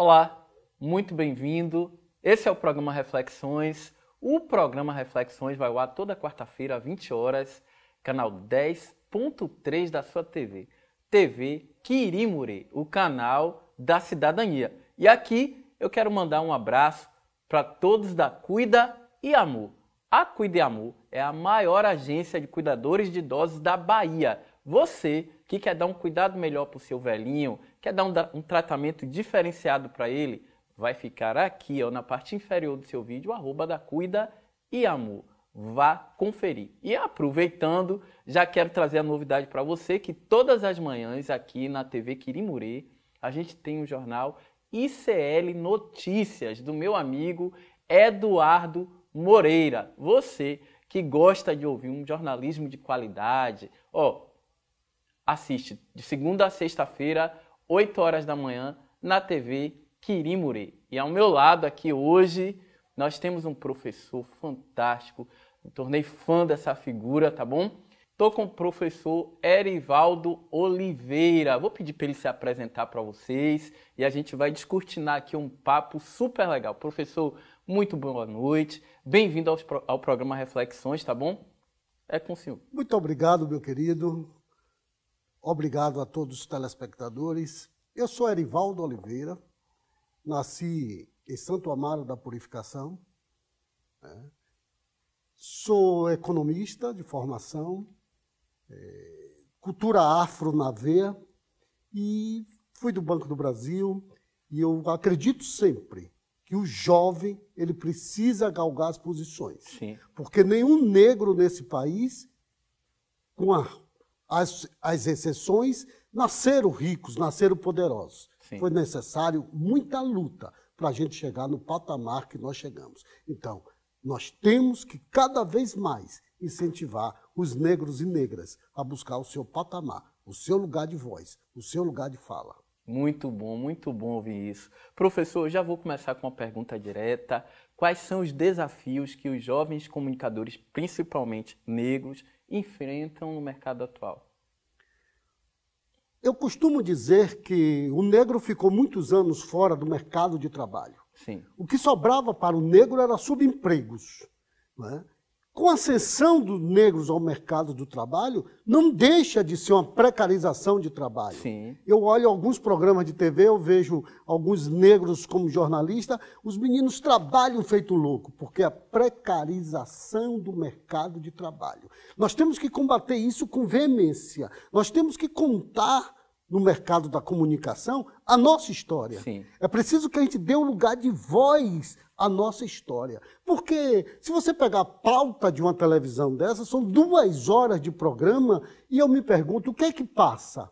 Olá, muito bem-vindo. Esse é o programa Reflexões. O programa Reflexões vai ao ar toda quarta-feira, às 20 horas, canal 10.3 da sua TV. TV Quirimuri, o canal da cidadania. E aqui eu quero mandar um abraço para todos da Cuida e Amor. A Cuida e Amor é a maior agência de cuidadores de idosos da Bahia. Você que quer dar um cuidado melhor para o seu velhinho, quer dar um tratamento diferenciado para ele, vai ficar aqui na parte inferior do seu vídeo, @ da Cuida e Amor. Vá conferir. E aproveitando, já quero trazer a novidade para você que todas as manhãs aqui na TV Quirimuri, a gente tem um jornal ICL Notícias do meu amigo Eduardo Moreira. Você que gosta de ouvir um jornalismo de qualidade, assiste de segunda a sexta-feira, 8 horas da manhã, na TV Quirimuri. E ao meu lado aqui hoje, nós temos um professor fantástico. Me tornei fã dessa figura, tá bom? Estou com o professor Erivaldo Oliveira. Vou pedir para ele se apresentar para vocês e a gente vai descortinar aqui um papo super legal. Professor, muito boa noite. Bem-vindo ao programa Reflexões, tá bom? É com o senhor. Muito obrigado, meu querido. Obrigado a todos os telespectadores. Eu sou Erivaldo Oliveira, nasci em Santo Amaro da Purificação, sou economista de formação, cultura afro na veia e fui do Banco do Brasil e eu acredito sempre que o jovem ele precisa galgar as posições. Sim. Porque nenhum negro nesse país, com as exceções, nasceram ricos, nasceram poderosos. Sim. Foi necessário muita luta para a gente chegar no patamar que nós chegamos. Então, nós temos que cada vez mais incentivar os negros e negras a buscar o seu patamar, o seu lugar de voz, o seu lugar de fala. Muito bom ouvir isso. Professor, eu já vou começar com uma pergunta direta. Quais são os desafios que os jovens comunicadores, principalmente negros, enfrentam no mercado atual? Eu costumo dizer que o negro ficou muitos anos fora do mercado de trabalho. Sim. O que sobrava para o negro era subempregos. Não é? Com a ascensão dos negros ao mercado do trabalho, não deixa de ser uma precarização de trabalho. Sim. Eu olho alguns programas de TV, eu vejo alguns negros como jornalistas, os meninos trabalham feito louco, porque a precarização do mercado de trabalho. Nós temos que combater isso com veemência. Nós temos que contar no mercado da comunicação a nossa história. Sim. É preciso que a gente dê um lugar de voz à nossa história. Porque se você pegar a pauta de uma televisão dessa, são 2 horas de programa e eu me pergunto, o que é que passa?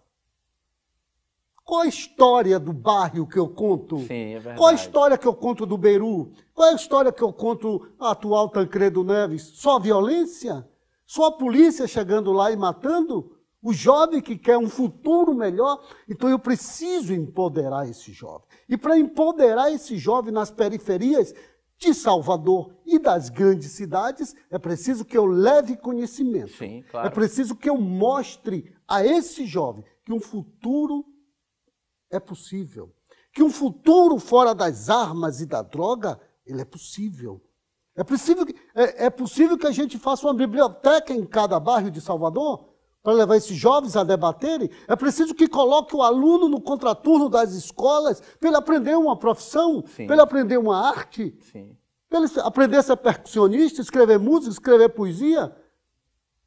Qual a história do bairro que eu conto? Sim, é verdade. Qual a história que eu conto do Beru? Qual é a história que eu conto a atual Tancredo Neves? Só a violência? Só a polícia chegando lá e matando? O jovem que quer um futuro melhor, então eu preciso empoderar esse jovem. E para empoderar esse jovem nas periferias de Salvador e das grandes cidades, é preciso que eu leve conhecimento. Sim, claro. É preciso que eu mostre a esse jovem que um futuro é possível. Que um futuro fora das armas e da droga, ele é possível. É possível que a gente faça uma biblioteca em cada bairro de Salvador, para levar esses jovens a debaterem. É preciso que coloque o aluno no contraturno das escolas para ele aprender uma profissão, Sim. para ele aprender uma arte, Sim. para ele aprender a ser percussionista, escrever música, escrever poesia,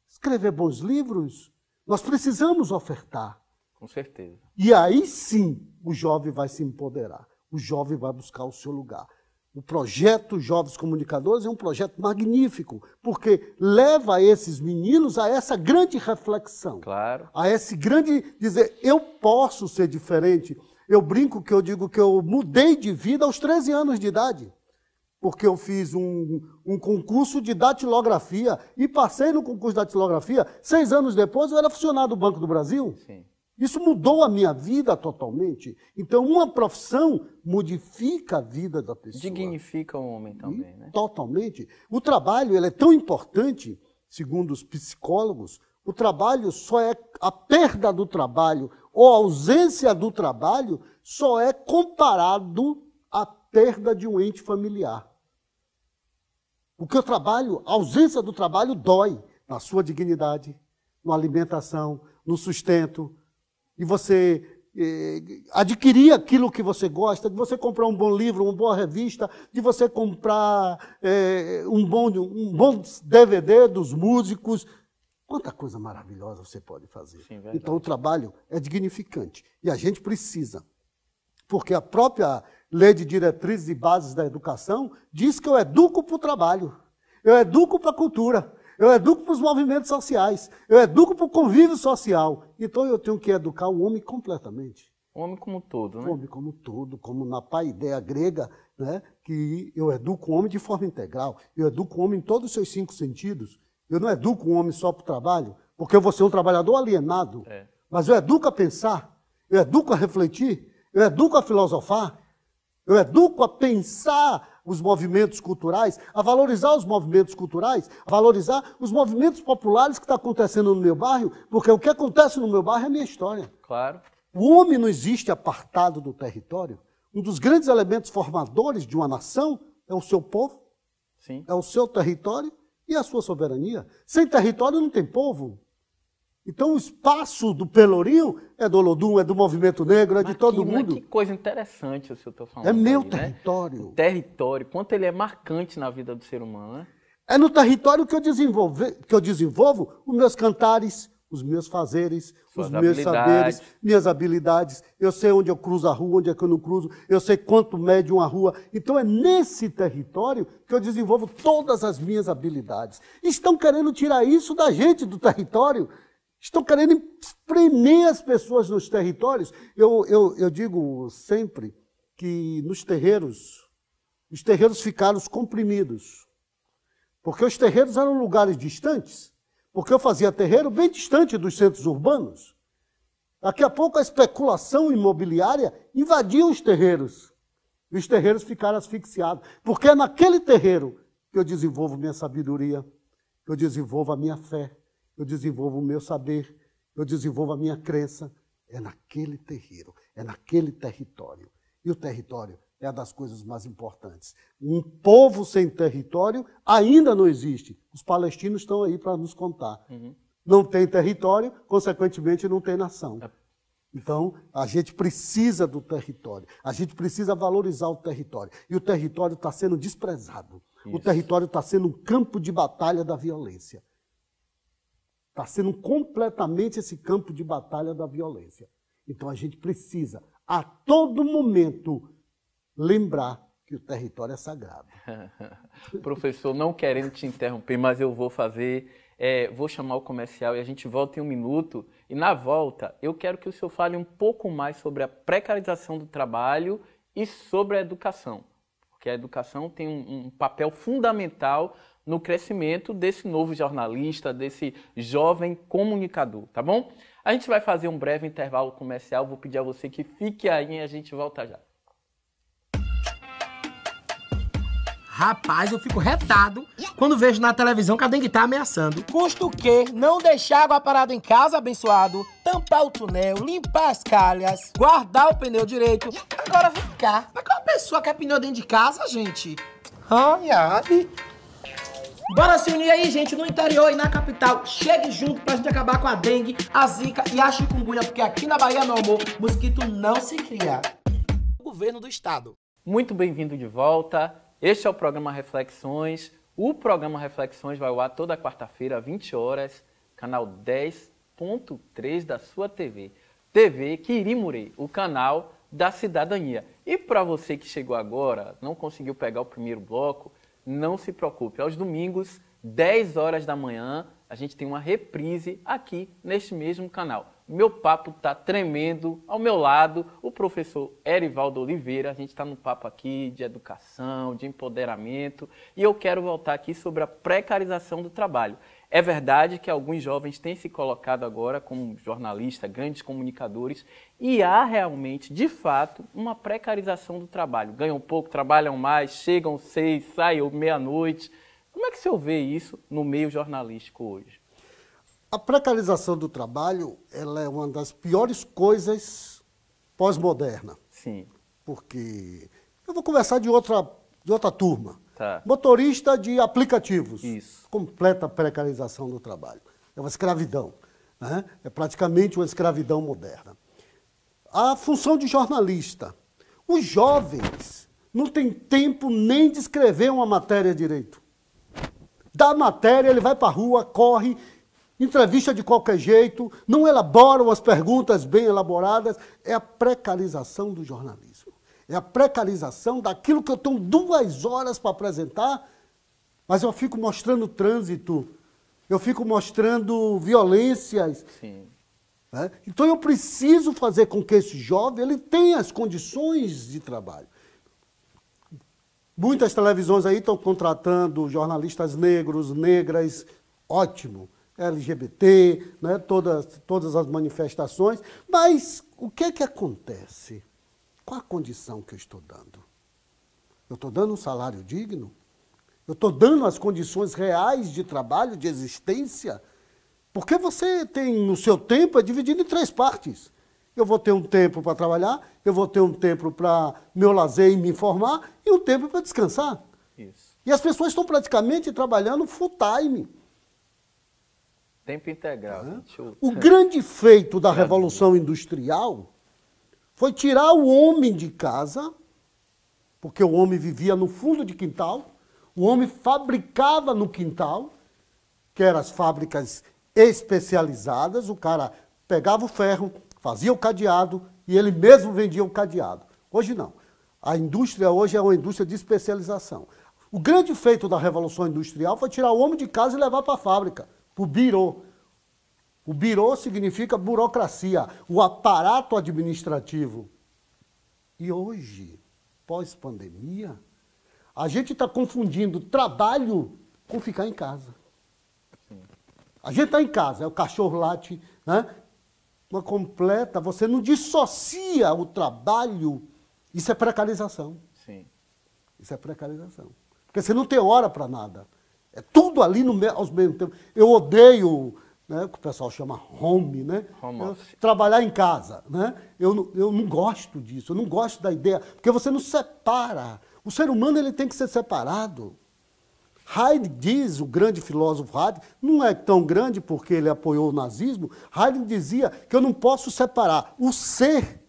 escrever bons livros. Nós precisamos ofertar. Com certeza. E aí sim o jovem vai se empoderar, o jovem vai buscar o seu lugar. O projeto Jovens Comunicadores é um projeto magnífico, porque leva esses meninos a essa grande reflexão. Claro. A esse grande dizer, eu posso ser diferente. Eu brinco que eu digo que eu mudei de vida aos 13 anos de idade, porque eu fiz um concurso de datilografia e passei no concurso de datilografia. 6 anos depois eu era funcionário do Banco do Brasil. Sim. Isso mudou a minha vida totalmente. Então, uma profissão modifica a vida da pessoa. Dignifica o homem também, né? Totalmente. O trabalho ele é tão importante, segundo os psicólogos, o trabalho só é a perda do trabalho ou a ausência do trabalho só é comparado à perda de um ente familiar. Porque o trabalho, a ausência do trabalho dói na sua dignidade, na alimentação, no sustento, e você adquirir aquilo que você gosta, de você comprar um bom livro, uma boa revista, de você comprar um bom DVD dos músicos. Quanta coisa maravilhosa você pode fazer. Sim, então, o trabalho é dignificante. E a gente precisa. Porque a própria Lei de Diretrizes e Bases da Educação diz que eu educo para o trabalho, eu educo para a cultura, eu educo para os movimentos sociais, eu educo para o convívio social. Então, eu tenho que educar o homem completamente. O homem como um todo, né? O homem como um todo, como na paideia grega, né, que eu educo o homem de forma integral, eu educo o homem em todos os seus 5 sentidos. Eu não educo o homem só para o trabalho, porque eu vou ser um trabalhador alienado, mas eu educo a pensar, eu educo a refletir, eu educo a filosofar, eu educo a pensar os movimentos culturais, a valorizar os movimentos culturais, a valorizar os movimentos populares que estão acontecendo no meu bairro, porque o que acontece no meu bairro é a minha história. Claro. O homem não existe apartado do território. Um dos grandes elementos formadores de uma nação é o seu povo, Sim. é o seu território e a sua soberania. Sem território não tem povo. Então, o espaço do Pelourinho é do Olodum, é do movimento negro, é de todo mundo. Que coisa interessante o senhor está falando. É meu aí, território. Né? O território, quanto ele é marcante na vida do ser humano, né? É no território que eu desenvolvo os meus cantares, os meus fazeres, os meus saberes, minhas habilidades. Eu sei onde eu cruzo a rua, onde é que eu não cruzo. Eu sei quanto mede uma rua. Então, é nesse território que eu desenvolvo todas as minhas habilidades. Estão querendo tirar isso da gente, do território. Estão querendo espremer as pessoas nos territórios. Eu digo sempre que os terreiros ficaram comprimidos. Porque os terreiros eram lugares distantes. Porque eu fazia terreiro bem distante dos centros urbanos. Daqui a pouco a especulação imobiliária invadiu os terreiros. E os terreiros ficaram asfixiados. Porque é naquele terreiro que eu desenvolvo minha sabedoria, que eu desenvolvo a minha fé, eu desenvolvo o meu saber, eu desenvolvo a minha crença. É naquele terreiro, é naquele território. E o território é uma das coisas mais importantes. Um povo sem território ainda não existe. Os palestinos estão aí para nos contar. Não tem território, consequentemente não tem nação. Então, a gente precisa do território. A gente precisa valorizar o território. E o território está sendo desprezado. Isso. O território está sendo um campo de batalha da violência. Está sendo completamente esse campo de batalha da violência. Então, a gente precisa, a todo momento, lembrar que o território é sagrado. Professor, não querendo te interromper, mas eu vou fazer, vou chamar o comercial e a gente volta em 1 minuto. E na volta, eu quero que o senhor fale um pouco mais sobre a precarização do trabalho e sobre a educação. Porque a educação tem um papel fundamental no crescimento desse novo jornalista, desse jovem comunicador, tá bom? A gente vai fazer um breve intervalo comercial, vou pedir a você que fique aí e a gente volta já. Rapaz, eu fico retado quando vejo na televisão que a dengue tá ameaçando. Custa o quê? Não deixar água parada em casa, abençoado, tampar o túnel, limpar as calhas, guardar o pneu direito. Agora vem cá, mas qual pessoa quer pneu dentro de casa, gente? Ai. Bora se unir aí, gente, no interior e na capital. Chegue junto pra gente acabar com a dengue, a zika e a chikungunya, porque aqui na Bahia, meu amor, mosquito não se cria. Governo do Estado. Muito bem-vindo de volta. Este é o programa Reflexões. O programa Reflexões vai ao ar toda quarta-feira, às 20 horas, canal 10.3 da sua TV. TV Quirimurê, o canal da cidadania. E para você que chegou agora, não conseguiu pegar o primeiro bloco, não se preocupe. Aos domingos, 10 horas da manhã, a gente tem uma reprise aqui neste mesmo canal. Meu papo está tremendo. Ao meu lado, o professor Erivaldo Oliveira. A gente está no papo aqui de educação, de empoderamento. E eu quero voltar aqui sobre a precarização do trabalho. É verdade que alguns jovens têm se colocado agora como jornalistas, grandes comunicadores, e há realmente, de fato, uma precarização do trabalho. Ganham pouco, trabalham mais, chegam 6, saem meia-noite. Como é que o senhor vê isso no meio jornalístico hoje? A precarização do trabalho, ela é uma das piores coisas pós-moderna. Sim. Porque eu vou conversar de outra turma. Tá. Motorista de aplicativos. Isso. Completa precarização do trabalho. É uma escravidão. Né? É praticamente uma escravidão moderna. A função de jornalista. Os jovens não têm tempo nem de escrever uma matéria direito. Da matéria, ele vai para a rua, corre, entrevista de qualquer jeito, não elaboram as perguntas bem elaboradas. É a precarização do jornalismo. É a precarização daquilo que eu tenho 2 horas para apresentar, mas eu fico mostrando trânsito, eu fico mostrando violências. Sim. Né? Então eu preciso fazer com que esse jovem ele tenha as condições de trabalho. Muitas televisões aí estão contratando jornalistas negros, negras, ótimo, LGBT, né? todas as manifestações, mas o que é que acontece? Qual a condição que eu estou dando? Eu estou dando um salário digno? Eu estou dando as condições reais de trabalho, de existência? Porque você tem, o seu tempo é dividido em 3 partes. Eu vou ter um tempo para trabalhar, eu vou ter um tempo para meu lazer e me informar, e um tempo para descansar. Isso. E as pessoas estão praticamente trabalhando full time. Tempo integral. Gente. O grande feito da Revolução Industrial foi tirar o homem de casa, porque o homem vivia no fundo de quintal, o homem fabricava no quintal, que eram as fábricas especializadas, o cara pegava o ferro, fazia o cadeado e ele mesmo vendia o cadeado. Hoje não. A indústria hoje é uma indústria de especialização. O grande feito da Revolução Industrial foi tirar o homem de casa e levar para a fábrica, para o birô. O birô significa burocracia, o aparato administrativo. E hoje, pós-pandemia, a gente está confundindo trabalho com ficar em casa. A gente está em casa, é o cachorro late, né? Uma completa, você não dissocia o trabalho, isso é precarização. Sim. Isso é precarização. Porque você não tem hora para nada. É tudo ali aos mesmos tempos. Eu odeio, né, o que o pessoal chama home, né? Home office. Trabalhar em casa, né? Eu não gosto disso, eu não gosto da ideia, porque você não separa. O ser humano ele tem que ser separado. Heidegger diz, o grande filósofo Heidegger, não é tão grande porque ele apoiou o nazismo, Heidegger dizia que eu não posso separar o ser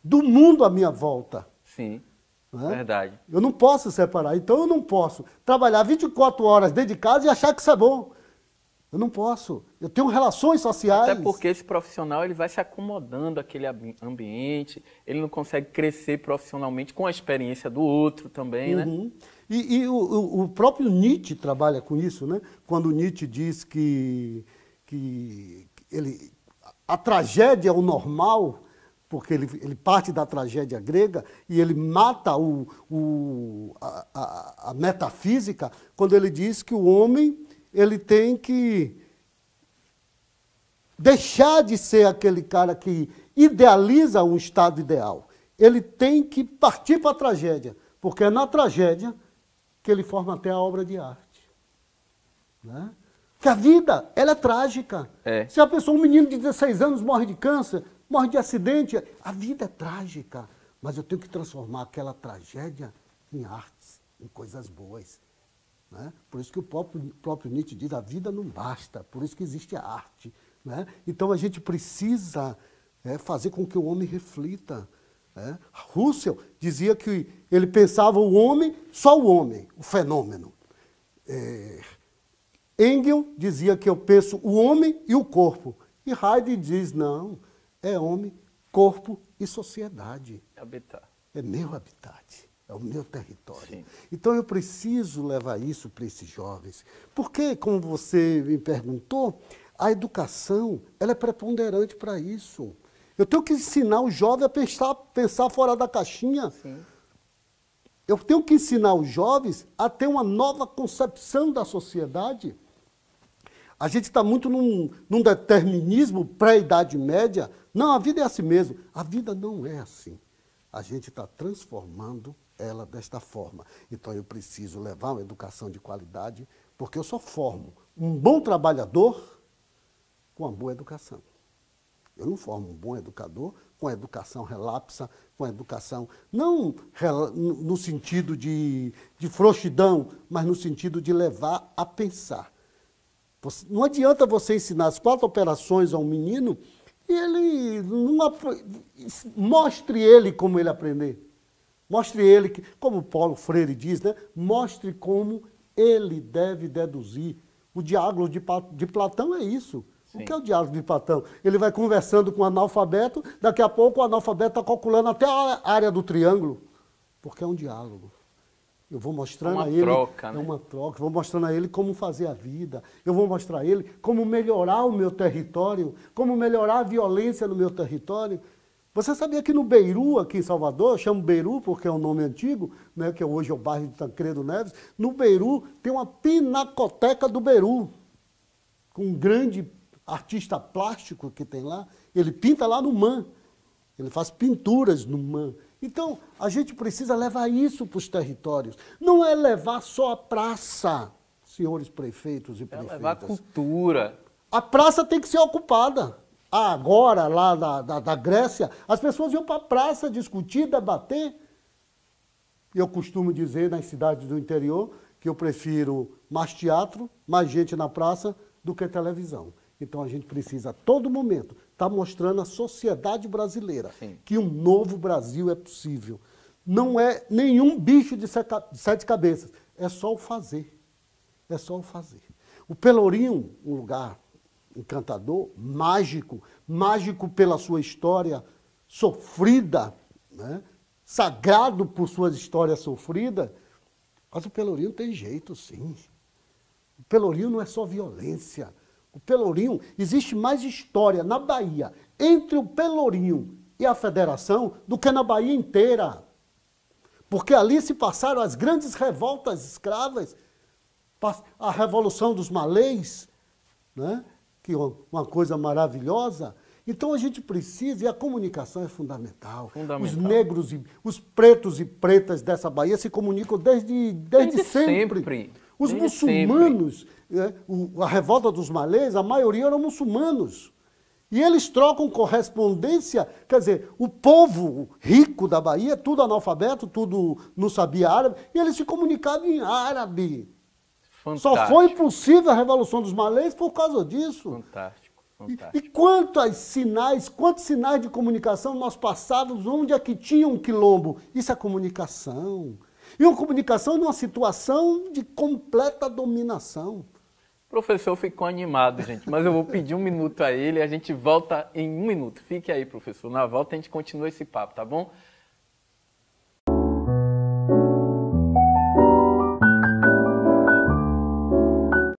do mundo à minha volta. Sim, Né? verdade. Eu não posso separar, então eu não posso trabalhar 24 horas dentro de casa e achar que isso é bom. Eu não posso. Eu tenho relações sociais. Até porque esse profissional ele vai se acomodando àquele ambiente, ele não consegue crescer profissionalmente com a experiência do outro também, né? E o próprio Nietzsche trabalha com isso, né? Quando Nietzsche diz que a tragédia é o normal, porque ele parte da tragédia grega e ele mata a metafísica, quando ele diz que o homem ele tem que deixar de ser aquele cara que idealiza um estado ideal. Ele tem que partir para a tragédia, porque é na tragédia que ele forma até a obra de arte. Né? Porque a vida, ela é trágica. É. Se a pessoa, um menino de 16 anos morre de câncer, morre de acidente, a vida é trágica. Mas eu tenho que transformar aquela tragédia em artes, em coisas boas. Né? Por isso que o próprio Nietzsche diz, a vida não basta, por isso que existe a arte. Né? Então a gente precisa fazer com que o homem reflita. Russell dizia que ele pensava o homem, só o homem, o fenômeno. Engels dizia que eu penso o homem e o corpo. E Heidegger diz, não, é homem, corpo e sociedade. Habitat. É meu habitat, é o meu território. Sim. Então eu preciso levar isso para esses jovens. Porque, como você me perguntou, a educação ela é preponderante para isso. Eu tenho que ensinar o jovem a pensar fora da caixinha. Sim. Eu tenho que ensinar os jovens a ter uma nova concepção da sociedade. A gente está muito num determinismo pré-idade média. Não, a vida é assim mesmo. A vida não é assim. A gente está transformando ela desta forma. Então eu preciso levar uma educação de qualidade, porque eu só formo um bom trabalhador com a boa educação. Eu não formo um bom educador com a educação relapsa, com a educação, não no sentido de frouxidão, mas no sentido de levar a pensar. Não adianta você ensinar as 4 operações a um menino e ele mostre ele como ele aprender. Mostre ele, como Paulo Freire diz, né? Mostre como ele deve deduzir. O diálogo de Platão é isso. Sim. O que é o diálogo de Platão? Ele vai conversando com o analfabeto, daqui a pouco o analfabeto está calculando até a área do triângulo, porque é um diálogo. Eu vou mostrando a ele... Troca, né? É uma troca. Vou mostrando a ele como fazer a vida. Eu vou mostrar a ele como melhorar o meu território, como melhorar a violência no meu território. Você sabia que no Beiru, aqui em Salvador, eu chamo Beiru porque é um nome antigo, né, que hoje é o bairro de Tancredo Neves, no Beiru tem uma pinacoteca do Beiru, com um grande artista plástico que tem lá, ele pinta lá no MAN, ele faz pinturas no MAN. Então, a gente precisa levar isso para os territórios. Não é levar só a praça, senhores prefeitos e prefeitas. É levar a cultura. A praça tem que ser ocupada. Agora, lá da Grécia, as pessoas iam para a praça discutir, debater. Eu costumo dizer nas cidades do interior que eu prefiro mais teatro, mais gente na praça do que televisão. Então a gente precisa, a todo momento, estar mostrando à sociedade brasileira Sim. que um novo Brasil é possível. Não é nenhum bicho de 7 cabeças, é só o fazer. É só o fazer. O Pelourinho, um lugar encantador, mágico, mágico pela sua história sofrida, né? Sagrado por suas histórias sofridas, mas o Pelourinho tem jeito, sim. O Pelourinho não é só violência. O Pelourinho, existe mais história na Bahia entre o Pelourinho e a Federação do que na Bahia inteira. Porque ali se passaram as grandes revoltas escravas, a Revolução dos Malês, né? Que é uma coisa maravilhosa. Então a gente precisa, e a comunicação é fundamental. Os negros, os pretos e pretas dessa Bahia se comunicam desde sempre. Os muçulmanos, a revolta dos malês, a maioria eram muçulmanos. E eles trocam correspondência, quer dizer, o povo rico da Bahia, tudo analfabeto, tudo não sabia árabe, e eles se comunicavam em árabe. Fantástico. Só foi possível a Revolução dos Malês por causa disso. Fantástico, fantástico. E quantos sinais de comunicação nós passávamos, onde é que tinha um quilombo? Isso é comunicação. E uma comunicação numa situação de completa dominação. O professor ficou animado, gente, mas eu vou pedir 1 minuto a ele e a gente volta em 1 minuto. Fique aí, professor. Na volta a gente continua esse papo, tá bom?